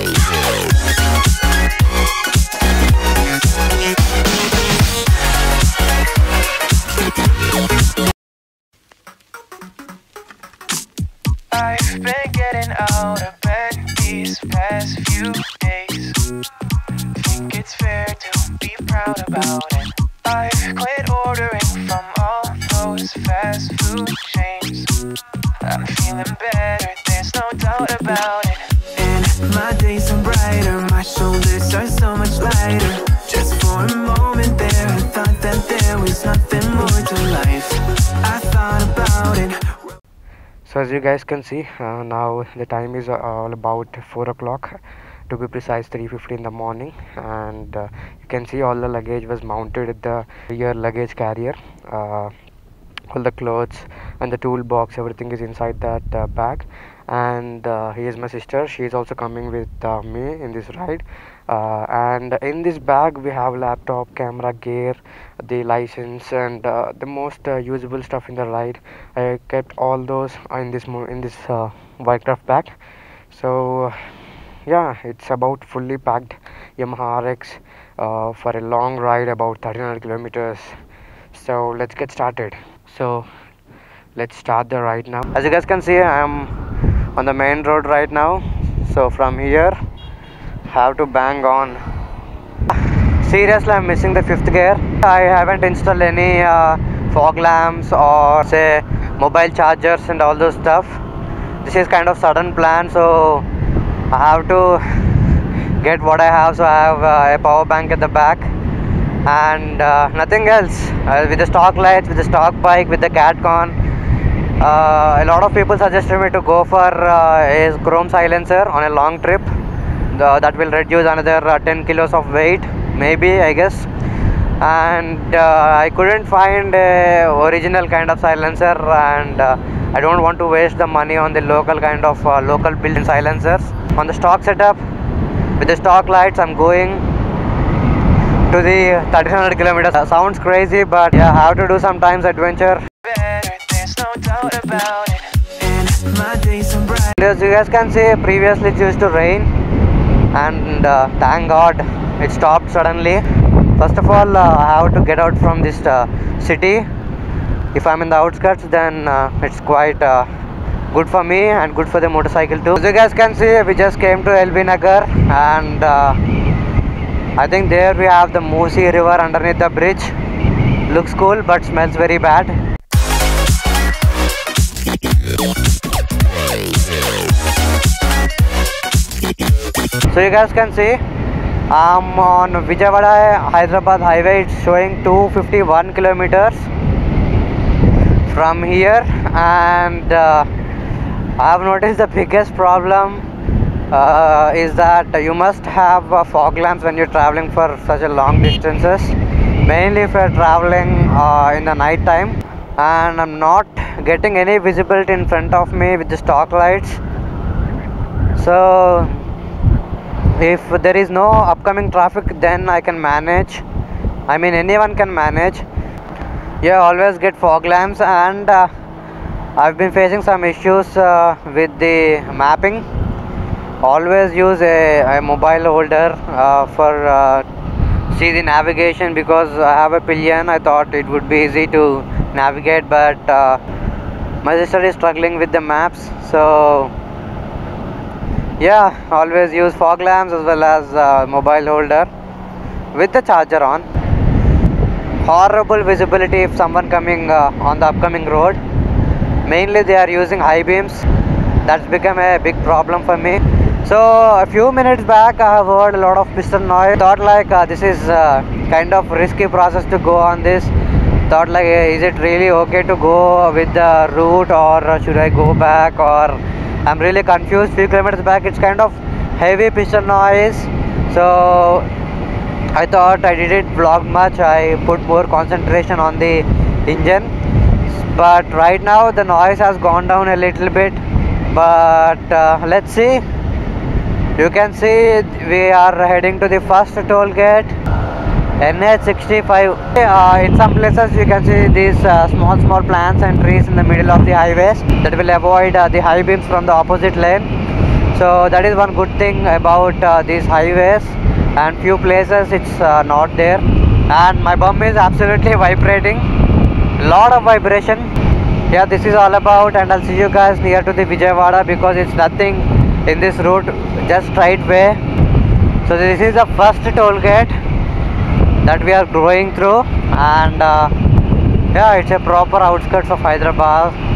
I've been getting out of bed these past few days. Think it's fair to be proud about it. I've quit ordering from all those fast food chains. I'm feeling better, there's no doubt about it. And my days are brighter, my shoulders are so much lighter. Just for a moment there, I thought that there was nothing more to life. I thought about it. So as you guys can see, now the time is all about 4 o'clock, to be precise 3:50 in the morning, and you can see all the luggage was mounted at the rear luggage carrier. All the clothes and the toolbox, everything is inside that bag. And here's my sister, she is also coming with me in this ride. And in this bag we have laptop, camera, gear, the license, and the most usable stuff in the ride. I kept all those in this Wildcraft bag. So yeah, it's about fully packed Yamaha RX for a long ride, about 1300 kilometers. So let's get started. So let's start the ride now. As you guys can see, I am on the main road right now. So from here have to bang on. Seriously, I'm missing the 5th gear. I haven't installed any fog lamps or say mobile chargers and all those stuff. This is kind of sudden plan, so I have to get what I have. So I have a power bank at the back and nothing else. With the stock lights, with the stock bike, with the Catcon. A lot of people suggested me to go for a chrome silencer on a long trip. That will reduce another 10 kilos of weight, maybe, I guess. And I couldn't find a original kind of silencer, and I don't want to waste the money on the local kind of local built-in silencers. On the stock setup with the stock lights, I'm going to the 1300 kilometers. Sounds crazy, but yeah, I have to do sometimes adventure. There's no doubt about it. And my days are bright. As you guys can see, previously it used to rain, and thank God it stopped suddenly. First of all, I have to get out from this city. If I'm in the outskirts, then it's quite good for me and good for the motorcycle too. As you guys can see, we just came to LB Nagar, and I think there we have the Moosi river underneath the bridge. Looks cool but smells very bad. So you guys can see, I'm on Vijayawada Hyderabad highway. It's showing 251 kilometers from here, and I have noticed the biggest problem is that you must have fog lamps when you're traveling for such a long distances, mainly if you're traveling in the night time. And I'm not getting any visibility in front of me with the stock lights. So if there is no upcoming traffic, then I can manage. I mean, anyone can manage. Yeah, always get fog lamps. And I've been facing some issues with the mapping. Always use a mobile holder for see the navigation, because I have a pillion. I thought it would be easy to navigate, but my sister is struggling with the maps. So yeah, always use fog lamps as well as mobile holder with the charger on. Horrible visibility if someone coming on the upcoming road. Mainly they are using high beams. That's become a big problem for me. So a few minutes back I have heard a lot of piston noise. Thought like this is kind of risky process to go on this. Thought like, is it really okay to go with the route, or should I go back, or I'm really confused. Few kilometers back it's kind of heavy piston noise, so I thought I didn't vlog much. I put more concentration on the engine, but right now the noise has gone down a little bit. But let's see. You can see we are heading to the first toll gate, NH65. In some places you can see these small plants and trees in the middle of the highways that will avoid the high beams from the opposite lane. So that is one good thing about these highways, and few places it's not there. And my bum is absolutely vibrating, lot of vibration. Yeah, this is all about, and I'll see you guys near to the Vijayawada because it's nothing in this route, just straight way. So this is the first toll gate that we are going through, and yeah, it's a proper outskirts of Hyderabad.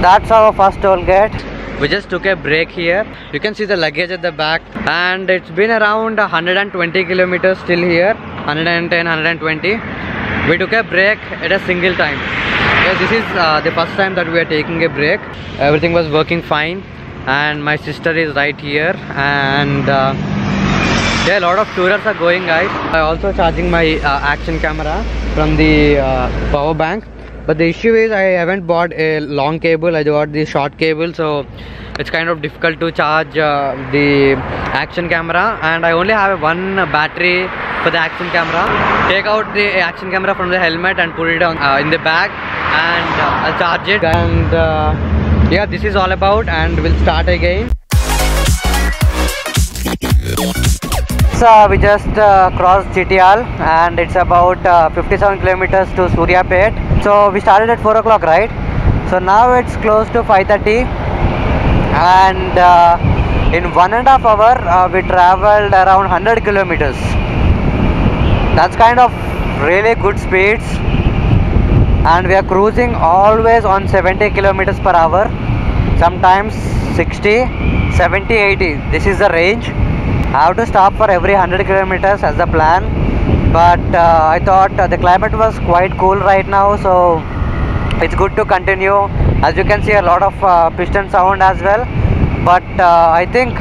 That's our first toll gate. We just took a break here. You can see the luggage at the back, and it's been around 120 kilometers till here, 110, 120. We took a break at a single time. Yeah, this is the first time that we are taking a break. Everything was working fine, and my sister is right here, and yeah, a lot of tourists are going, guys. I also charging my action camera from the power bank. But the issue is I haven't bought a long cable, I got the short cable, so it's kind of difficult to charge the action camera, and I only have one battery for the action camera. Take out the action camera from the helmet and put it on in the bag, and I'll charge it, and yeah, this is all about, and we'll start again. So we just crossed GTL, and it's about 57 kilometers to Suryapet. So we started at 4 o'clock, right? So now it's close to 5:30, and in 1.5 hours we traveled around 100 kilometers. That's kind of really good speeds, and we are cruising always on 70 kilometers per hour, sometimes 60, 70, 80. This is the range. I have to stop for every 100 kilometers as the plan, but I thought the climate was quite cool right now, so it's good to continue. As you can see, a lot of piston sound as well, but I think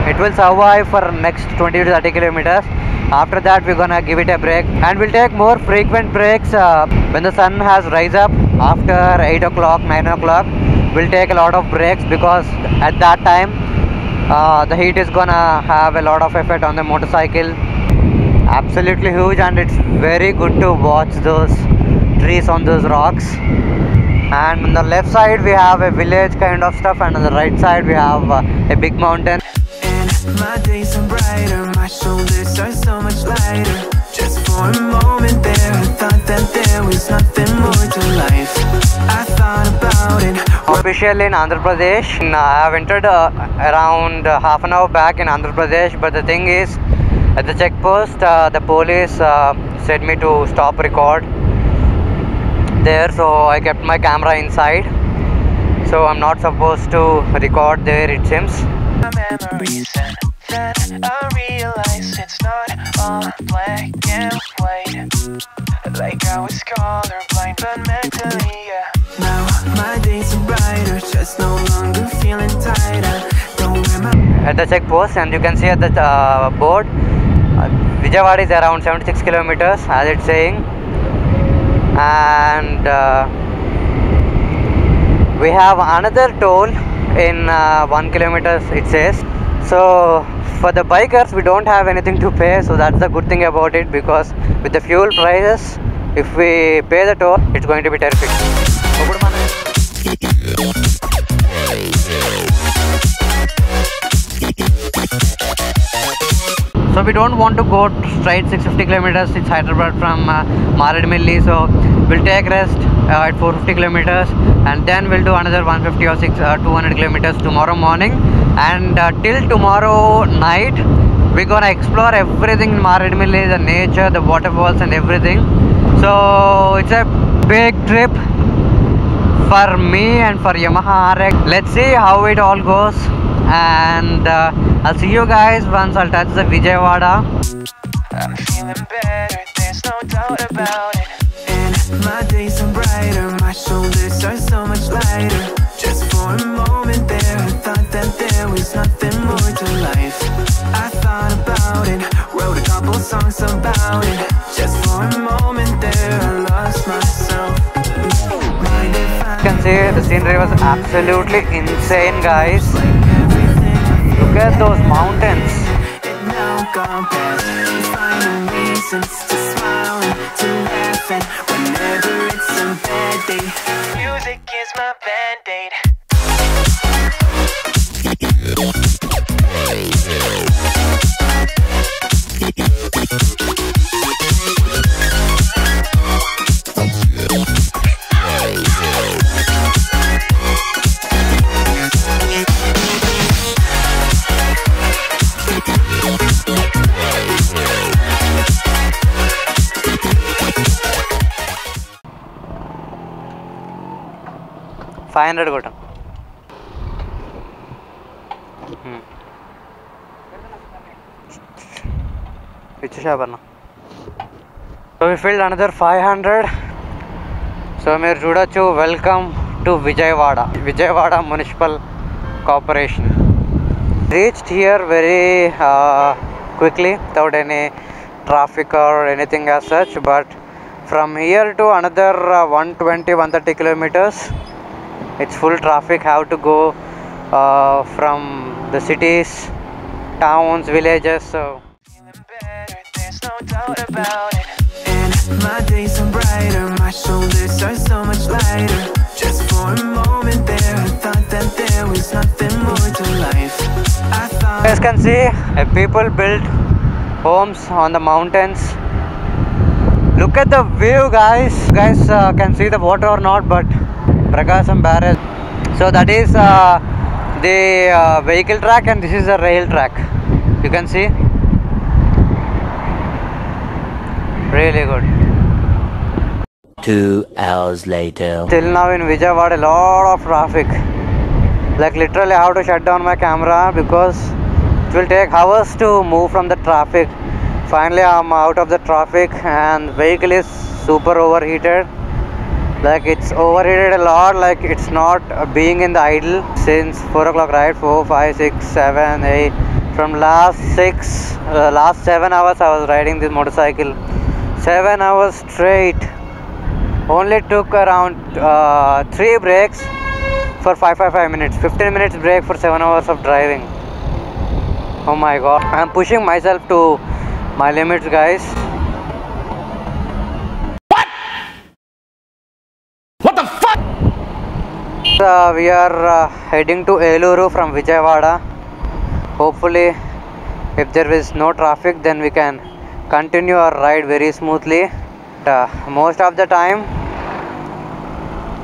it will survive for next 20 to 30 kilometers. After that, we're gonna give it a break, and we'll take more frequent breaks when the sun has rise up after 8 o'clock, 9 o'clock. We'll take a lot of breaks because at that time the heat is gonna have a lot of effect on the motorcycle. Absolutely huge, and it's very good to watch those trees on those rocks. And on the left side we have a village kind of stuff, and on the right side we have a big mountain. And my days are brighter, my shoulders are so much lighter. Just for a moment there, I thought that there was nothing more to life. I thought about it. Officially in Andhra Pradesh. I have entered around half an hour back in Andhra Pradesh, but the thing is, at the checkpost, the police said me to stop record there, so I kept my camera inside. So I'm not supposed to record there, it seems. Memories, and then I realized it's not all black and white. Like I was colorblind, but mentally, yeah. Now my days are brighter, just no longer feeling tight. I don't remember. At the checkpost, and you can see at the board, Vijayawada is around 76 kilometers, as it's saying, and we have another toll in 1 kilometer, it says. So for the bikers, we don't have anything to pay, so that's the good thing about it, because with the fuel prices, if we pay the toll, it's going to be terrific. So we don't want to go straight 650 kilometers. It's Hyderabad from Maredmilli, so we'll take rest at 450 kilometers, and then we'll do another 150 or 200 kilometers tomorrow morning, and till tomorrow night we're gonna explore everything in Maredmilli, the nature, the waterfalls and everything. So it's a big trip for me and for Yamaha RX. Let's see how it all goes, and I'll see you guys once I'll touch the Vijayawada. I'm feeling better, there's no doubt about it. And my days are brighter, my shoulders are so much lighter. Just for a moment there, I thought that there was nothing more to life. I thought about it, wrote a couple songs about it. Just for a moment there, I lost myself. Mind if I You can see the scenery was absolutely insane, guys. Look at those mountains. it 500 కొట్టాం. ఇచ్చేసాబన్న. So we filled another 500. So మీరు చూడొచ్చు, welcome to Vijayawada municipal corporation. Reached here very quickly without any traffic or anything as such, but from here to another 120-130 kilometers it's full traffic. Have to go from the cities, towns, villages. So there's no doubt about it. And my days are brighter, my shoulders are so much lighter. Just for a moment there, I thought that there was nothing more to life. I thought, you guys can see people built homes on the mountains. Look at the view, guys. Can see the water or not, but Prakasam barrage. So that is the vehicle track, and this is the rail track. You can see, really good. 2 hours later. Till now in Vijayawada, a lot of traffic. Like literally I have to shut down my camera because it will take hours to move from the traffic. Finally I'm out of the traffic, and vehicle is super overheated. Like it's overheated a lot, like it's not being in the idle since 4 o'clock, right? 4, 5, 6, 7, 8. From last 7 hours I was riding this motorcycle. 7 hours straight. Only took around 3 breaks for 5 minutes. 15 minutes break for 7 hours of driving. Oh my god, I'm pushing myself to my limits, guys. What the fuck? We are heading to Eluru from Vijayawada. Hopefully if there is no traffic, then we can continue our ride very smoothly. Most of the time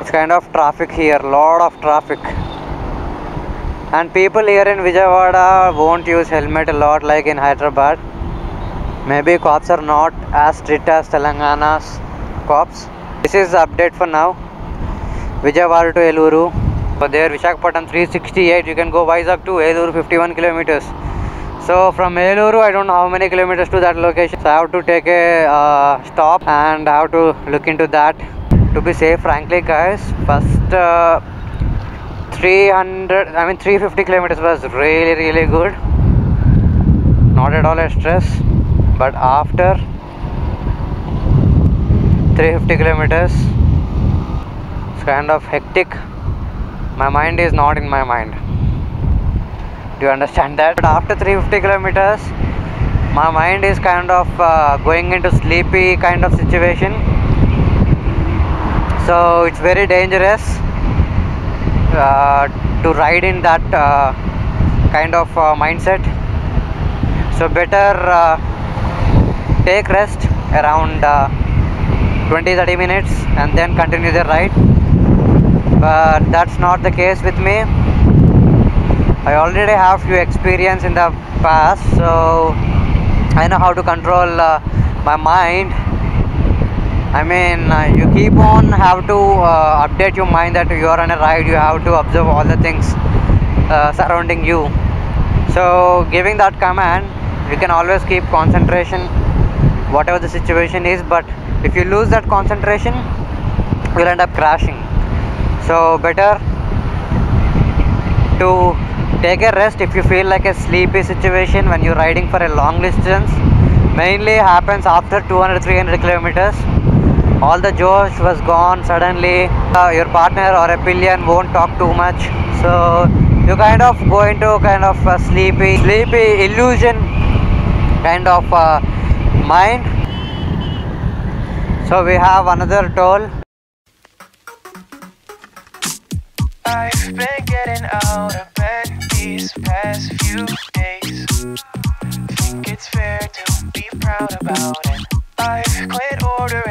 it's kind of traffic here, lot of traffic, and people here in Vijayawada won't use helmet a lot like in Hyderabad. Maybe cops are not as strict as Telangana's cops. This is the update for now. Vijayawada to Eluru. So there Visakhapatnam 368. You can go Vizag to Eluru 51 kilometers. So from Eluru I don't know how many kilometers to that location, so I have to take a stop and I have to look into that to be safe. Frankly guys, first 350 kilometers was really good, not at all a stress, but after 350 kilometers it's kind of hectic. My mind is not in my mind. Do you understand that? But after 350 kilometers my mind is kind of going into sleepy kind of situation, so it's very dangerous to ride in that kind of mindset. So better take rest around 20-30 minutes and then continue the ride. But that's not the case with me. I already have few experience in the past, so I know how to control my mind. I mean, you keep on have to update your mind that you are on a ride. You have to observe all the things surrounding you. So giving that command, you can always keep concentration whatever the situation is, but if you lose that concentration you'll end up crashing. So better to take a rest if you feel like a sleepy situation when you're riding for a long distance. Mainly happens after 200-300 kilometers. All the josh was gone suddenly. Your partner or a pillion won't talk too much, so you kind of go into kind of a sleepy illusion kind of mind. So we have another toll. I've been getting out of bed these past few days. Think it's fair to be proud about it. I've quit ordering